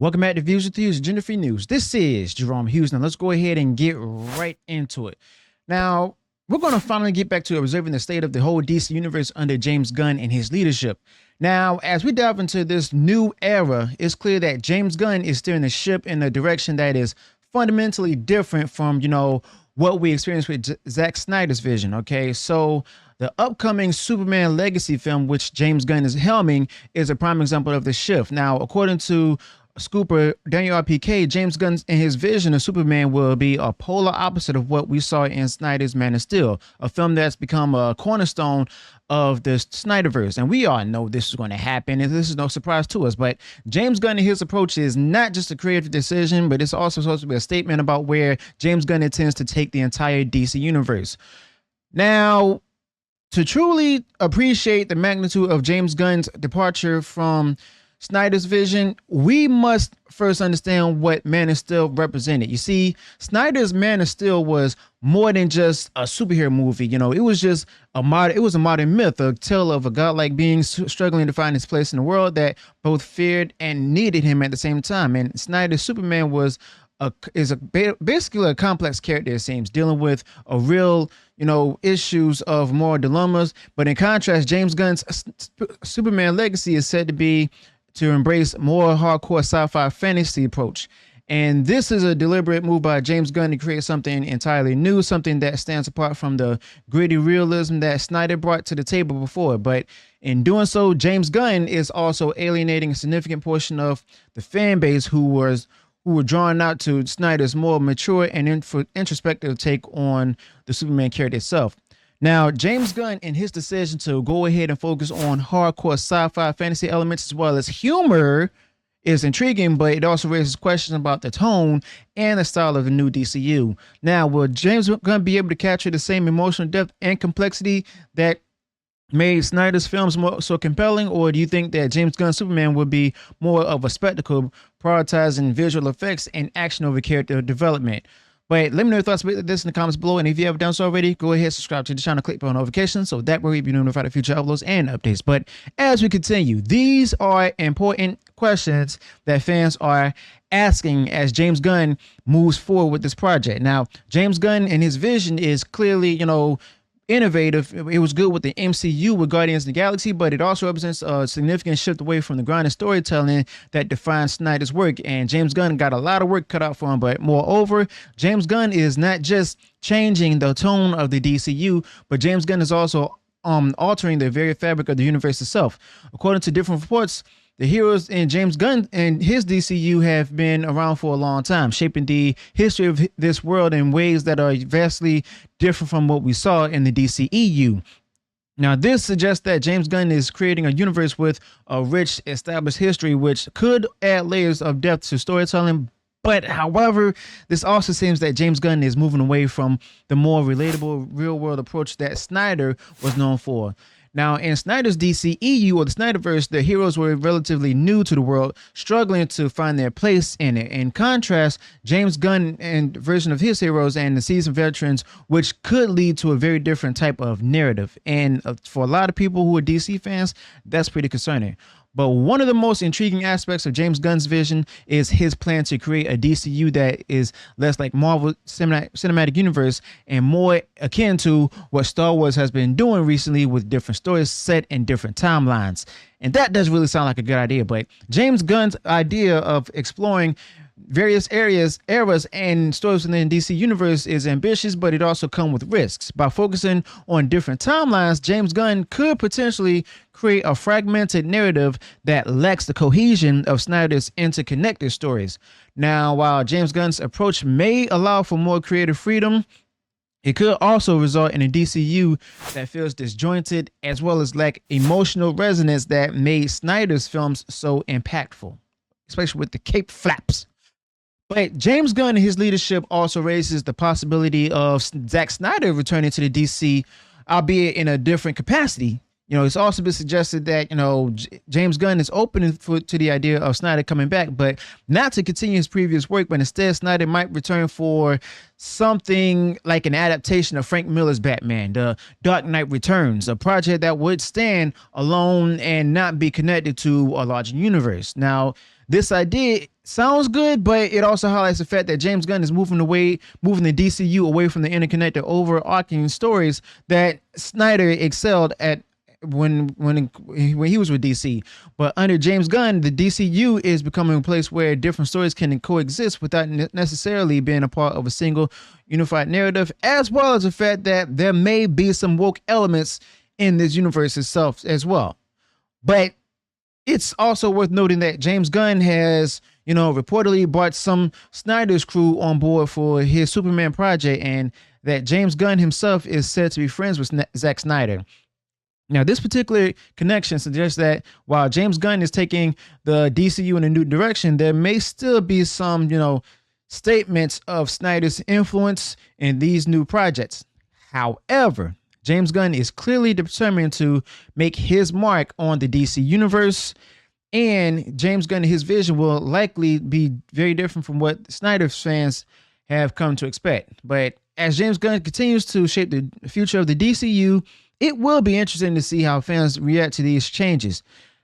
Welcome back to Views with Hughes, Gender Free News. This is Jerome Hughes. Now let's go ahead and get right into it. Now, we're going to finally get back to observing the state of the whole DC universe under James Gunn and his leadership. Now, as we dive into this new era, it's clear that James Gunn is steering the ship in a direction that is fundamentally different from, what we experienced with Zack Snyder's vision. Okay, so the upcoming Superman Legacy film, which James Gunn is helming, is a prime example of the shift. Now, according to Scooper Daniel RPK, James Gunn in his vision of Superman will be a polar opposite of what we saw in Snyder's Man of Steel, a film that's become a cornerstone of the Snyderverse. And we all know this is going to happen, and this is no surprise to us. But James Gunn and his approach is not just a creative decision, but it's also supposed to be a statement about where James Gunn intends to take the entire DC universe. Now, to truly appreciate the magnitude of James Gunn's departure from Snyder's vision, we must first understand what Man of Steel represented. You see, Snyder's Man of Steel was more than just a superhero movie. It was just a modern myth, a tale of a godlike being struggling to find his place in the world that both feared and needed him at the same time. And Snyder's Superman basically a complex character, it seems, dealing with a real, issues of moral dilemmas. But in contrast, James Gunn's Superman Legacy is said to embrace more hardcore sci-fi fantasy approach. And this is a deliberate move by James Gunn to create something entirely new, something that stands apart from the gritty realism that Snyder brought to the table before. But in doing so, James Gunn is also alienating a significant portion of the fan base who were drawn out to Snyder's more mature and introspective take on the Superman character itself. Now, James Gunn, in his decision to go ahead and focus on hardcore sci-fi fantasy elements as well as humor, is intriguing, but it also raises questions about the tone and the style of the new DCU. Now, will James Gunn be able to capture the same emotional depth and complexity that made Snyder's films so compelling, or do you think that James Gunn's Superman would be more of a spectacle, prioritizing visual effects and action over character development? But let me know your thoughts about this in the comments below. And if you haven't done so already, go ahead, subscribe to the channel, click on notifications so that way you'll be notified of future uploads and updates. But as we continue, these are important questions that fans are asking as James Gunn moves forward with this project. Now, James Gunn and his vision is clearly, innovative. It was good with the MCU with Guardians of the Galaxy, but it also represents a significant shift away from the grounded storytelling that defines Snyder's work. And James Gunn got a lot of work cut out for him. But moreover, James Gunn is not just changing the tone of the DCU, but James Gunn is also altering the very fabric of the universe itself. According to different reports, the heroes in James Gunn and his DCU have been around for a long time, shaping the history of this world in ways that are vastly different from what we saw in the DCEU. Now, this suggests that James Gunn is creating a universe with a rich, established history, which could add layers of depth to storytelling. But however, this also seems that James Gunn is moving away from the more relatable, real-world approach that Snyder was known for. Now, in Snyder's DCEU, or the Snyderverse, the heroes were relatively new to the world, struggling to find their place in it. In contrast, James Gunn and version of his heroes and the seasoned veterans, which could lead to a very different type of narrative. And for a lot of people who are DC fans, that's pretty concerning. But one of the most intriguing aspects of James Gunn's vision is his plan to create a DCU that is less like Marvel Cinematic Universe and more akin to what Star Wars has been doing recently, with different stories set in different timelines. And that does really sound like a good idea. But James Gunn's idea of exploring various eras and stories within the DC universe is ambitious, but it also comes with risks. By focusing on different timelines, James Gunn could potentially create a fragmented narrative that lacks the cohesion of Snyder's interconnected stories. Now, while James Gunn's approach may allow for more creative freedom, it could also result in a DCU that feels disjointed, as well as lack emotional resonance that made Snyder's films so impactful, especially with the cape flaps. But James Gunn and his leadership also raises the possibility of Zack Snyder returning to the DC, albeit in a different capacity. It's also been suggested that, James Gunn is open to the idea of Snyder coming back, but not to continue his previous work, but instead Snyder might return for something like an adaptation of Frank Miller's Batman, The Dark Knight Returns, a project that would stand alone and not be connected to a larger universe. Now, This idea sounds good, but it also highlights the fact that James Gunn is moving the DCU away from the interconnected, overarching stories that Snyder excelled at when he was with DC. But under James Gunn, the DCU is becoming a place where different stories can coexist without necessarily being a part of a single unified narrative, as well as the fact that there may be some woke elements in this universe itself as well. But it's also worth noting that James Gunn has, reportedly brought some Snyder's crew on board for his Superman project, and that James Gunn himself is said to be friends with Zack Snyder. Now, this particular connection suggests that while James Gunn is taking the DCU in a new direction, there may still be some, statements of Snyder's influence in these new projects. However, James Gunn is clearly determined to make his mark on the DC universe, and James Gunn and his vision will likely be very different from what Snyder's fans have come to expect. But as James Gunn continues to shape the future of the DCU, it will be interesting to see how fans react to these changes.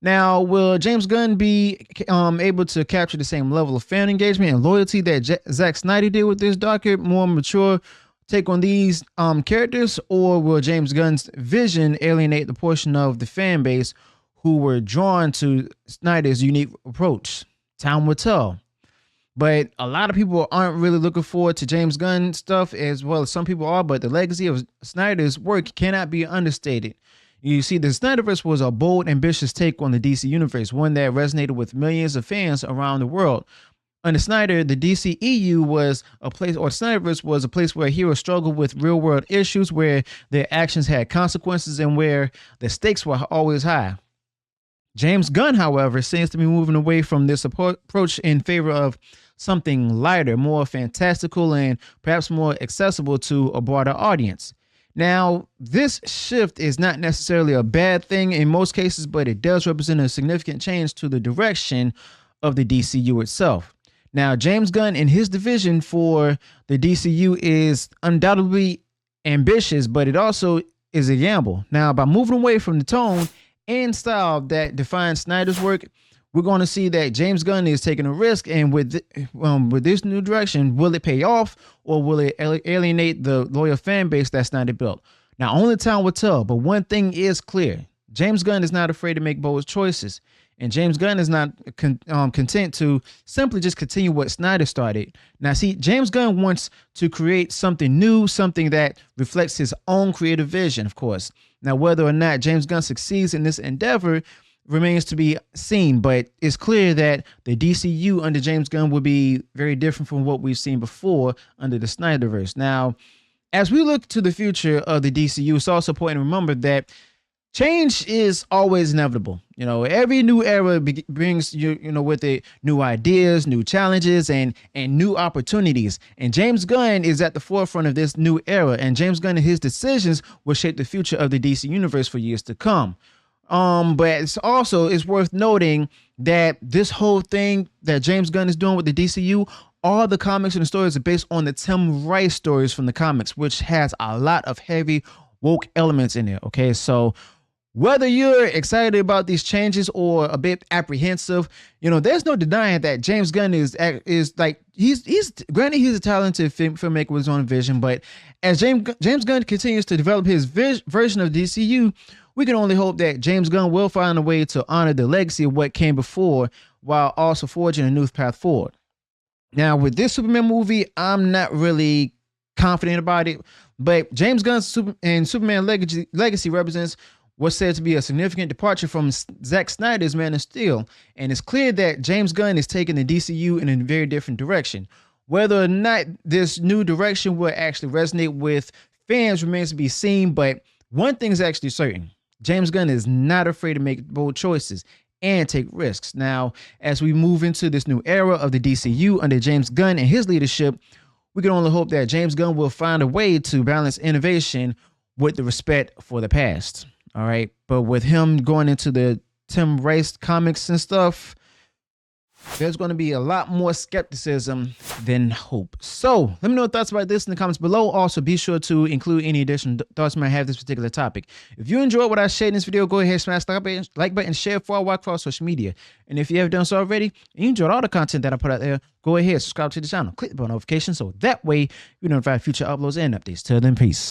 Now, will James Gunn be able to capture the same level of fan engagement and loyalty that Zack Snyder did with this darker, more mature take on these characters, or will James Gunn's vision alienate the portion of the fan base who were drawn to Snyder's unique approach? Time will tell. But a lot of people aren't really looking forward to James Gunn stuff, as well as some people are, but the legacy of Snyder's work cannot be understated. You see, the Snyderverse was a bold, ambitious take on the DC universe, one that resonated with millions of fans around the world. Under Snyder, the DCEU was a place, or Snyderverse was a place where heroes struggled with real world issues, where their actions had consequences, and where the stakes were always high. James Gunn, however, seems to be moving away from this approach in favor of something lighter, more fantastical, and perhaps more accessible to a broader audience. Now, this shift is not necessarily a bad thing in most cases, but it does represent a significant change to the direction of the DCU itself. Now, James Gunn and his vision for the DCU is undoubtedly ambitious, but it also is a gamble. Now, by moving away from the tone and style that defines Snyder's work, we're going to see that James Gunn is taking a risk, and with this new direction, will it pay off, or will it alienate the loyal fan base that Snyder built? Now, only time will tell, but one thing is clear. James Gunn is not afraid to make bold choices, and James Gunn is not content to simply just continue what Snyder started. Now, see, James Gunn wants to create something new, something that reflects his own creative vision, of course. Now, whether or not James Gunn succeeds in this endeavor remains to be seen, but it's clear that the DCU under James Gunn will be very different from what we've seen before under the Snyderverse. Now, as we look to the future of the DCU, it's also important to remember that change is always inevitable. Every new era brings with it new ideas, new challenges, and new opportunities. And James Gunn is at the forefront of this new era, and James Gunn and his decisions will shape the future of the DC universe for years to come. But it's worth noting that this whole thing that James Gunn is doing with the DCU, all the comics and the stories are based on the Tim Rice stories from the comics, which has a lot of heavy woke elements in it. Okay, so whether you're excited about these changes or a bit apprehensive, there's no denying that James Gunn is like, he's granted he's a talented filmmaker with his own vision, but as James Gunn continues to develop his version of DCU, we can only hope that James Gunn will find a way to honor the legacy of what came before, while also forging a new path forward. Now, with this Superman movie, I'm not really confident about it, but James Gunn's Superman legacy represents what's said to be a significant departure from Zack Snyder's Man of Steel, and it's clear that James Gunn is taking the DCU in a very different direction. Whether or not this new direction will actually resonate with fans remains to be seen, but one thing is actually certain. James Gunn is not afraid to make bold choices and take risks. Now, as we move into this new era of the DCU under James Gunn and his leadership, we can only hope that James Gunn will find a way to balance innovation with the respect for the past. All right. But with him going into the Tim Rice comics and stuff, there's going to be a lot more skepticism than hope. So let me know your thoughts about this in the comments below. Also, be sure to include any additional thoughts you might have this particular topic. If you enjoyed what I shared in this video, go ahead, smash the like button, share for our work for our social media. And if you haven't done so already, and you enjoyed all the content that I put out there, go ahead, subscribe to the channel, click the bell notification so that way you notify future uploads and updates. Till then, peace.